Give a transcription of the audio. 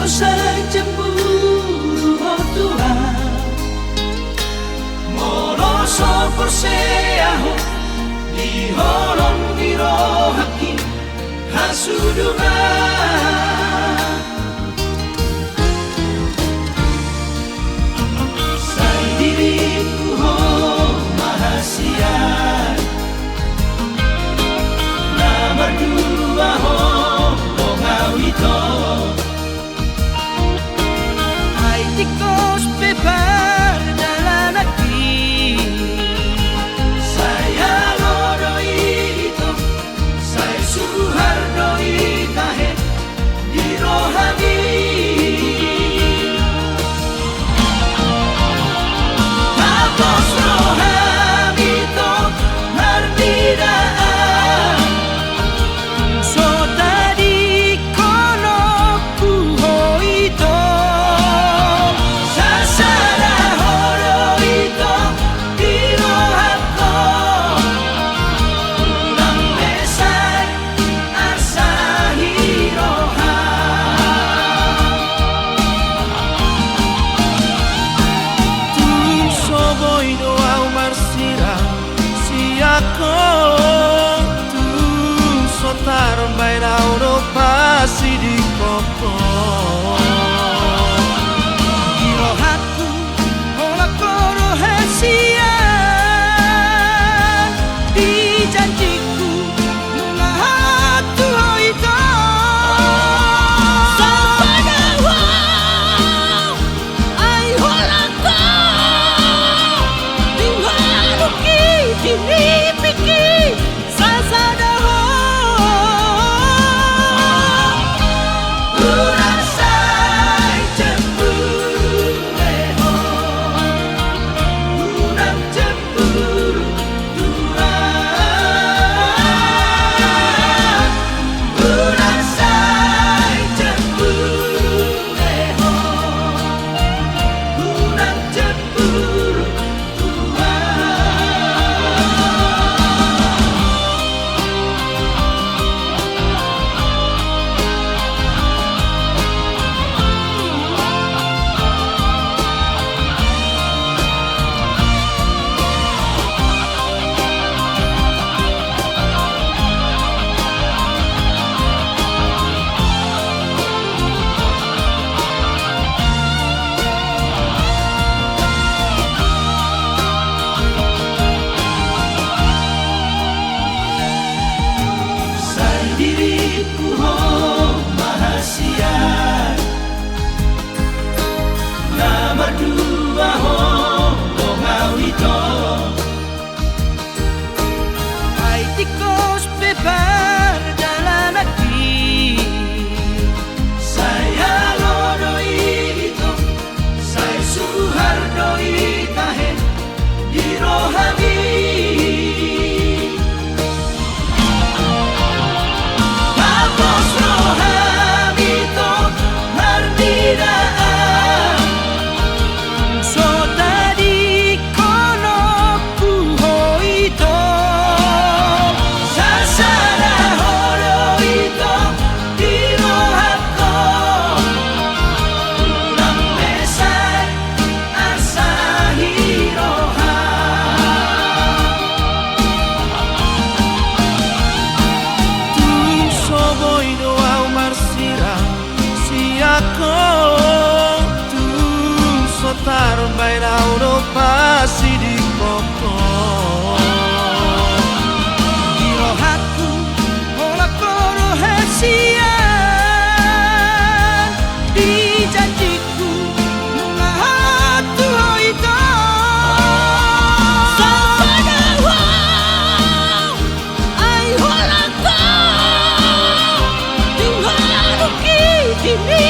usah cemburu oh Tuhan, moroso porseaho di holong biro haki hasuduna. Sai diriku ho mahasiat, nomor dua ho longawito. Hai tikos bebar dalam hati, saya loro itu, saya Suharno itahe di rohani. Tapos rohani to narbidaan, so tadi kono kuho ito, sasada horo ito di rohako, ulang besar asahi roha. Tu soboy doa marsira si ako, tu sotar baira Europa si di koko. Irohaku ola koro hasia, di janjiku ngahatu itu. Sapadawa ai holako, tinggaluki dinipiki sasadaho. Urang sai cemburu leho, urang cemburu Tuhan, urang sai cemburu leho, urang cemburu Sai diriku ho mahasiat, nomor dua ho longawito. Hai tikos bebar dalam hati, saya loro itu, saya Suharno itahe di rohani. Tapos rohani to narbidaan, so tadi kono kuho ito, sasada horo ito di rohako, ulang besar asahi roha. Tu soboy doa marsira si ako, tu sotar baira Europa si di koko. Irohaku ola koro hasia, di janjiku ngahatu itu. Sapadawa ai holako, tinggaluki dini